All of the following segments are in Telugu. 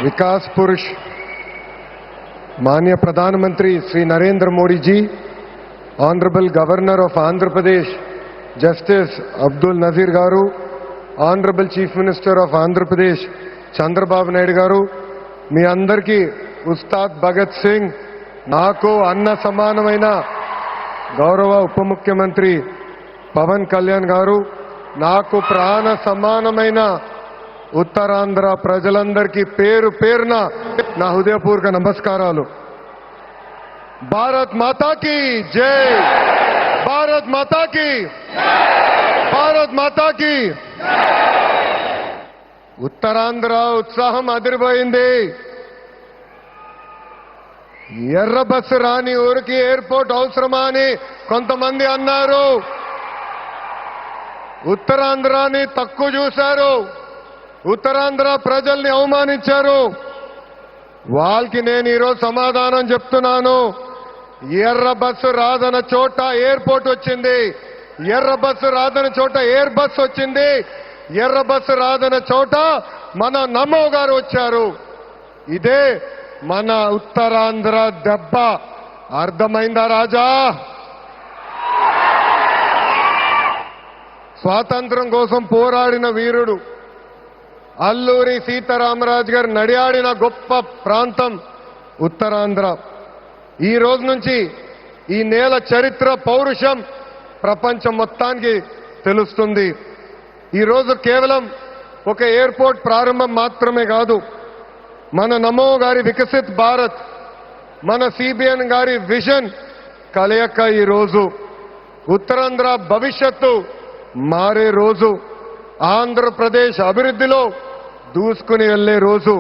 विकास पुरुष माननीय प्रधानमंत्री Shri Narendra Modi ji, honourable governor of Andhra Pradesh justice Abdul Nazeer garu, honourable chief minister of Andhra Pradesh Chandrababu Naidu garu, మీ అందరికీ ఉస్తాద్ భగత్ సింగ్, నాకు అన్న సమానమైన గౌరవ ఉప ముఖ్యమంత్రి పవన్ కళ్యాణ్ గారు, నాకు ప్రాణ సమానమైన ఉత్తరాంధ్ర ప్రజలందరికీ పేరు పేరున నా హృదయపూర్వక నమస్కారాలు. భారత్ మాతా కీ జై, భారత్ మాతా కీ, భారత్ మాతా కీ. ఉత్తరాంధ్ర ఉత్సాహం అదిరిపోయింది. ఎర్ర బస్సు రాని ఊరికి ఎయిర్పోర్ట్ అవసరమా అని కొంతమంది అన్నారు. ఉత్తరాంధ్రాని తక్కువ చూశారు, ఉత్తరాంధ్ర ప్రజల్ని అవమానించారు. వాళ్ళకి నేను ఈరోజు సమాధానం చెప్తున్నాను. ఎర్ర బస్సు రాదన్న చోట ఎయిర్పోర్ట్ వచ్చింది, ఎర్ర బస్సు రాదన్న చోట ఎయిర్ బస్ వచ్చింది, ఎర్ర బస్సు రాదన్న చోట మన నమో గారు వచ్చారు. ఇదే మన ఉత్తరాంధ్ర దెబ్బ. అర్థమైందా రాజా? స్వాతంత్రం కోసం పోరాడిన వీరుడు అల్లూరి సీతారామరాజు గారు నడియాడిన గొప్ప ప్రాంతం ఉత్తరాంధ్ర. ఈ రోజు నుంచి ఈ నేల చరిత్ర, పౌరుషం ప్రపంచం మొత్తానికి తెలుస్తుంది. ఈరోజు కేవలం ఒక ఎయిర్పోర్ట్ ప్రారంభం మాత్రమే కాదు, మన నమో గారి వికసిత్ భారత్, మన సిబిఎన్ గారి విజన్ కలయిక ఈరోజు ఉత్తరాంధ్ర భవిష్యత్తు మారే రోజు, ఆంధ్రప్రదేశ్ అభివృద్ధిలో దూసుకుని వెళ్లే రోజు.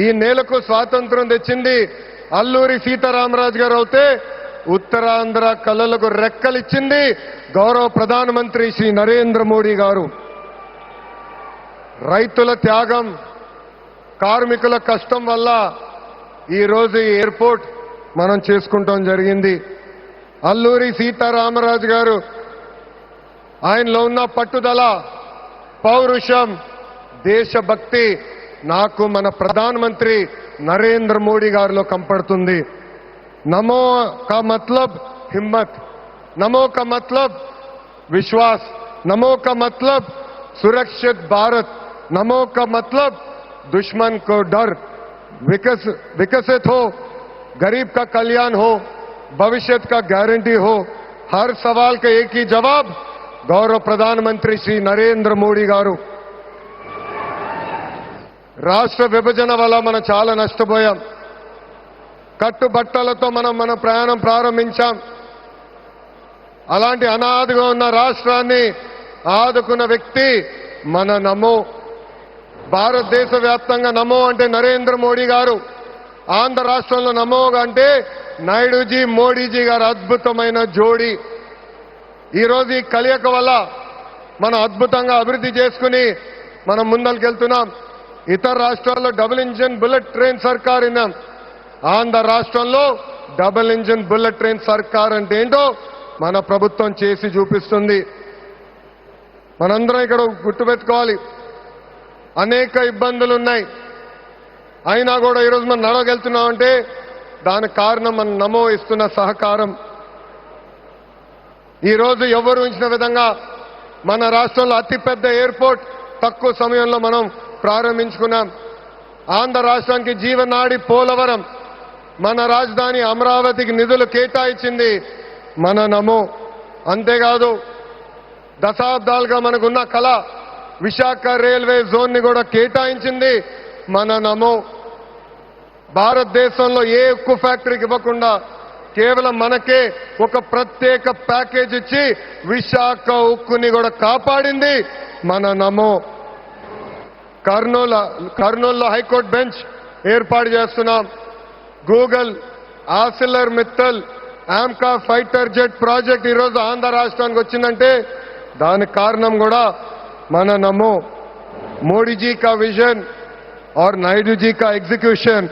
ఈ నేలకు స్వాతంత్రం తెచ్చింది అల్లూరి సీతారామరాజు గారు అయితే, ఉత్తరాంధ్ర కళలకు రెక్కలిచ్చింది గౌరవ ప్రధానమంత్రి శ్రీ నరేంద్ర మోడీ గారు. రైతుల త్యాగం, కార్మికుల కష్టం వల్ల ఈరోజు ఈ ఎయిర్పోర్ట్ మనం చేసుకుంటాం జరిగింది. అల్లూరి సీతారామరాజు గారు ఆయనలో ఉన్న పట్టుదల, పౌరుషం, దేశభక్తి నాకు మన ప్రధానమంత్రి నరేంద్ర మోడీ గారిలో కంపడుతుంది. నమో కా మతలబ్ హిమ్మత్, నమో కా మతలబ్ విశ్వాస్, నమో కా మతలబ్ సురక్షిत भारत, नमो का मतलब दुश्मन को डर. विकसित हो, गरीब का कल्याण हो, भविष्य का गारंटी हो. हर सवाल का एक ही जवाब गौरव प्रधानमंत्री श्री नरेंद्र मोदी गारू. రాష్ట్ర విభజన వల్ల మనం చాలా నష్టపోయాం. కట్టుబట్టలతో మన ప్రయాణం ప్రారంభించాం. అలాంటి అనాథగా ఉన్న రాష్ట్రాన్ని ఆదుకున్న వ్యక్తి మన నమో. భారతదేశ వ్యాప్తంగా నమో అంటే నరేంద్ర మోడీ గారు, ఆంధ్ర రాష్ట్రంలో నమో అంటే నాయుడుజీ, మోడీజీ గారు అద్భుతమైన జోడీ. ఈరోజు ఈ కలయిక వల్ల మనం అద్భుతంగా అభివృద్ధి చేసుకుని మనం ముందరికెళ్తున్నాం. ఇతర రాష్ట్రాల్లో డబుల్ ఇంజిన్ బుల్లెట్ ట్రైన్ సర్కార్ విన్నాం. ఆంధ్ర రాష్ట్రంలో డబుల్ ఇంజిన్ బుల్లెట్ ట్రైన్ సర్కార్ అంటే ఏంటో మన ప్రభుత్వం చేసి చూపిస్తుంది. మనందరం ఇక్కడ గుర్తుపెట్టుకోవాలి, అనేక ఇబ్బందులు ఉన్నాయి. అయినా కూడా ఈరోజు మనం నడవగలుగుతున్నామంటే దానికి కారణం మన నమో ఇస్తున్న సహకారం. ఈరోజు ఎవరు ఊహించిన విధంగా మన రాష్ట్రంలో అతిపెద్ద ఎయిర్పోర్ట్ తక్కువ సమయంలో మనం ప్రారంభించుకున్నాం. ఆంధ్ర రాష్ట్రానికి జీవనాడి పోలవరం, మన రాజధాని అమరావతికి నిధులు కేటాయించింది మన నమో. అంతేకాదు దశాబ్దాలుగా మనకున్న కళ విశాఖ రైల్వే జోన్ ని కూడా కేటాయించింది మన నమో. భారతదేశంలో ఏ ఉక్కు ఫ్యాక్టరీకి ఇవ్వకుండా కేవలం మనకే ఒక ప్రత్యేక ప్యాకేజ్ ఇచ్చి విశాఖ ఉక్కుని కూడా కాపాడింది మన నమో. కర్నూలులో హైకోర్టు బెంచ్ ఏర్పాటు చేస్తున్నాం. Google, ఆసిలర్ Mittal, AMCA fighter jet project ఈరోజు ఆంధ్ర రాష్ట్రానికి వచ్చిందంటే దానికి కారణం కూడా మన నమో. मोदी जी का विजन और नायडू जी का एग्जीक्यूशन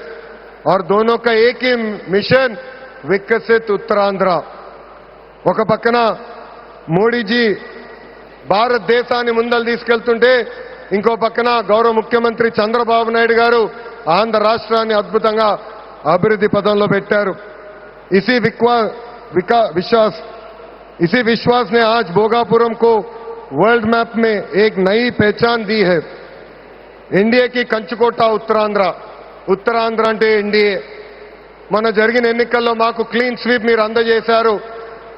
और दोनों का एक ही मिशन, विकसित उत्तरांध्र. ఒక పక్కన మోడీజీ భారతదేశాన్ని ముందలు తీసుకెళ్తుంటే ఇంకో పక్కన గౌరవ ముఖ్యమంత్రి చంద్రబాబు నాయుడు గారు ఆంధ్ర రాష్ట్రాన్ని అద్భుతంగా అభివృద్ధి పదంలో పెట్టారు. इसी विश्वास ने आज भोगापुरम को वर्ल्ड मैप में एक नई पहचान दी है. एनडीए की कंचुकोट ఉత్తరాంధ్ర అంటే ఎన్డీఏ. మన జరిగిన ఎన్నికల్లో మాకు క్లీన్ స్వీప్ మీరు అందజేశారు.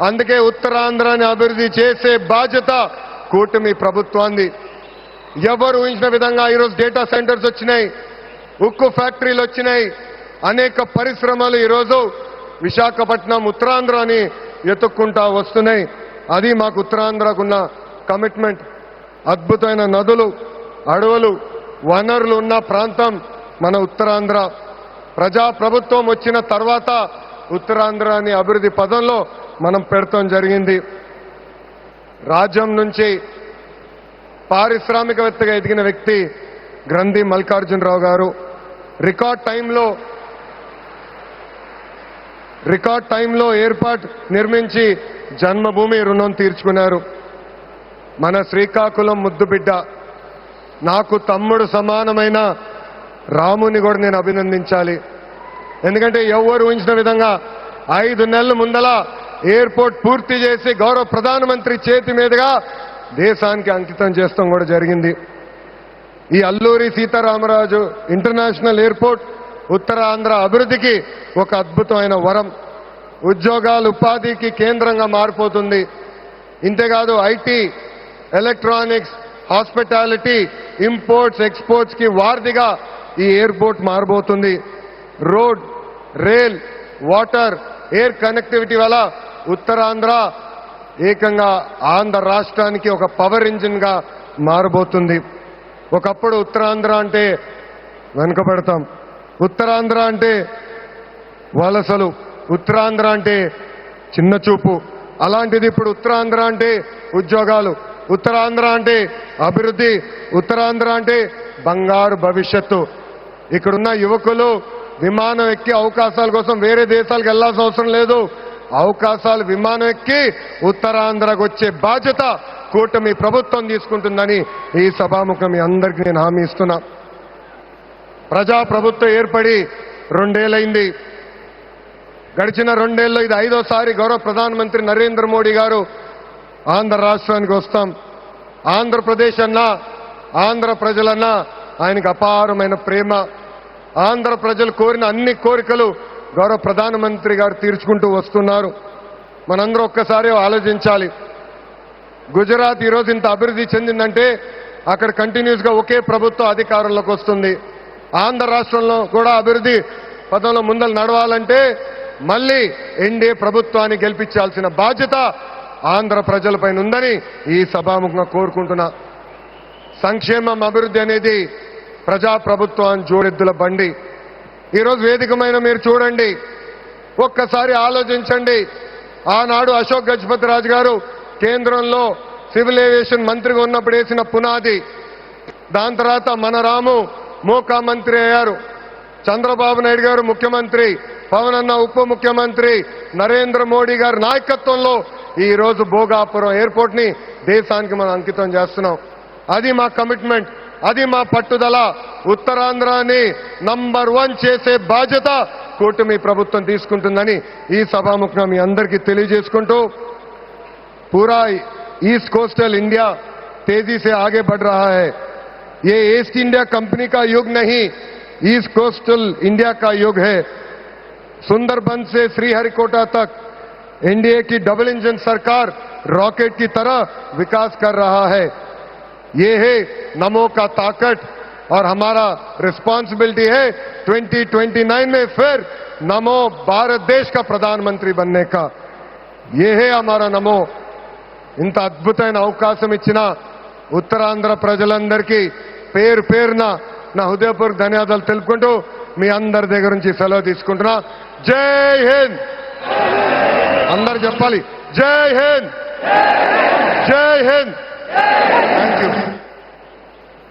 అందుకే ఉత్తరాంధ్రాని అభివృద్ధి చేసే బాధ్యత కూటమి ప్రభుత్వాన్ని. ఎవరు ఊహించిన విధంగా ఈరోజు డేటా సెంటర్స్ వచ్చినాయి, ఉక్కు ఫ్యాక్టరీలు వచ్చినాయి, అనేక పరిశ్రమలు ఈరోజు విశాఖపట్నం ఉత్తరాంధ్రాని ఎత్తుక్కుంటా వస్తున్నాయి. అది మాకు ఉత్తరాంధ్రకున్న కమిట్మెంట్. అద్భుతమైన నదులు, అడవులు, వనరులు ఉన్న ప్రాంతం మన ఉత్తరాంధ్ర. ప్రజాప్రభుత్వం వచ్చిన తర్వాత ఉత్తరాంధ్రాని అభివృద్ధి పదంలో మనం పెడతాం జరిగింది. రాజ్యం నుంచి పారిశ్రామికవేత్తగా ఎదిగిన వ్యక్తి గ్రంథి మల్లికార్జునరావు గారు రికార్డ్ టైంలో ఎయిర్పోర్ట్ నిర్మించి జన్మభూమి రుణం తీర్చుకున్నారు. మన శ్రీకాకుళం ముద్దుబిడ్డ, నాకు తమ్ముడు సమానమైన రాముని కూడా నేను అభినందించాలి. ఎందుకంటే ఎవరు ఊహించిన విధంగా 5 నెలల ముందల ఎయిర్పోర్ట్ పూర్తి చేసి గౌరవ ప్రధానమంత్రి చేతి మీదుగా దేశానికి అంకితం చేస్తాం కూడా జరిగింది. ఈ అల్లూరి సీతారామరాజు ఇంటర్నేషనల్ ఎయిర్పోర్ట్ ఉత్తరాంధ్ర అభివృద్ధికి ఒక అద్భుతమైన వరం. ఉద్యోగాలు, ఉపాధికి కేంద్రంగా మారిపోతుంది. ఇంతేకాదు IT, electronics, hospitality, imports, exports కి వారధిగా ఈ ఎయిర్పోర్ట్ మారబోతుంది. Road, rail, water, air connectivity వల్ల ఉత్తరాంధ్ర ఏకంగా ఆంధ్ర రాష్ట్రానికి ఒక పవర్ ఇంజిన్ గా మారబోతుంది. ఒకప్పుడు ఉత్తరాంధ్ర అంటే వెనుకబడతాం, ఉత్తరాంధ్ర అంటే వలసలు, ఉత్తరాంధ్ర అంటే చిన్న చూపు. అలాంటిది ఇప్పుడు ఉత్తరాంధ్ర అంటే ఉద్యోగాలు, ఉత్తరాంధ్ర అంటే అభివృద్ధి, ఉత్తరాంధ్ర అంటే బంగారు భవిష్యత్తు. ఇక్కడున్న యువకులు విమానం ఎక్కి అవకాశాల కోసం వేరే దేశాలకు వెళ్లాల్సిన అవసరం లేదు. అవకాశాలు విమానం ఎక్కి ఉత్తరాంధ్రకు వచ్చే బాధ్యత కూటమి ప్రభుత్వం తీసుకుంటుందని ఈ సభాముఖం మీ అందరికీ నేను హామీ ఇస్తున్నా. ప్రజాప్రభుత్వం ఏర్పడి 2 ఏళ్లైంది. గడిచిన 2 ఏళ్లలో ఇది 5వ సారి గౌరవ ప్రధానమంత్రి నరేంద్ర మోడీ గారు ఆంధ్ర రాష్ట్రానికి వస్తాం. ఆంధ్రప్రదేశ్ అన్నా, ఆంధ్ర ప్రజలన్నా ఆయనకు అపారమైన ప్రేమ. ఆంధ్ర ప్రజలు కోరిన అన్ని కోరికలు గౌరవ ప్రధానమంత్రి గారు తీర్చుకుంటూ వస్తున్నారు. మనందరూ ఒక్కసారి ఆలోచించాలి. గుజరాత్ ఈరోజు ఇంత అభివృద్ధి చెందిందంటే అక్కడ కంటిన్యూస్ గా ఒకే ప్రభుత్వం అధికారంలోకి వస్తుంది. ఆంధ్ర రాష్ట్రంలో కూడా అభివృద్ధి పదంలో ముందలు నడవాలంటే మళ్ళీ ఎన్డీఏ ప్రభుత్వాన్ని గెలిపించాల్సిన బాధ్యత ఆంధ్ర ప్రజలపైన ఉందని ఈ సభాముఖంగా కోరుకుంటున్నా. సంక్షేమం, అభివృద్ధి అనేది ప్రజాప్రభుత్వాన్ని జోడెద్దుల బండి. ఈరోజు వేదికమైన మీరు చూడండి, ఒక్కసారి ఆలోచించండి. ఆనాడు అశోక్ గజపతి రాజు గారు కేంద్రంలో సివిల్ ఏవియేషన్ మంత్రిగా ఉన్నప్పుడు వేసిన పునాది. దాని తర్వాత మన రాము మోకా మంత్రి అయ్యారు, చంద్రబాబు నాయుడు గారు ముఖ్యమంత్రి, పవన్ అన్న ఉప ముఖ్యమంత్రి, నరేంద్ర మోడీ గారి నాయకత్వంలో ఈ రోజు భోగాపురం ఎయిర్పోర్ట్ ని దేశానికి మనం అంకితం చేస్తున్నాం. అది మా కమిట్మెంట్, అది మా పట్టుదల. ఉత్తరాంధ్రాని నంబర్ 1 చేసే బాధ్యత కూటమి ప్రభుత్వం తీసుకుంటుందని ఈ సభాముఖంగా మీ అందరికీ తెలియజేసుకుంటూ, पूरा ईस्ट कोस्टल इंडिया तेजी से आगे बढ़ रहा है. ये ईस्ट इंडिया कंपनी का युग नहीं, ईस्ट कोस्टल इंडिया का युग है. सुंदरबन से श्रीहरिकोटा तक एनडीए की डबल इंजन सरकार रॉकेट की तरह विकास कर रहा है. ये है नमो का ताकत और हमारा रिस्पांसिबिलिटी है 2029 में फिर नमो भारत देश का प्रधानमंत्री बनने का. ये है हमारा नमो. ఇంత అద్భుతమైన అవకాశం ఇచ్చిన ఉత్తరాంధ్ర ప్రజలందరికీ పేరు పేరున నా హృదయపూర్వక ధన్యవాదాలు తెలుపుకుంటూ మీ అందరి దగ్గర నుంచి సెలవు తీసుకుంటున్నా. జై హింద్. అందరు చెప్పాలి, జై హింద్, జై హింద్. Thank you.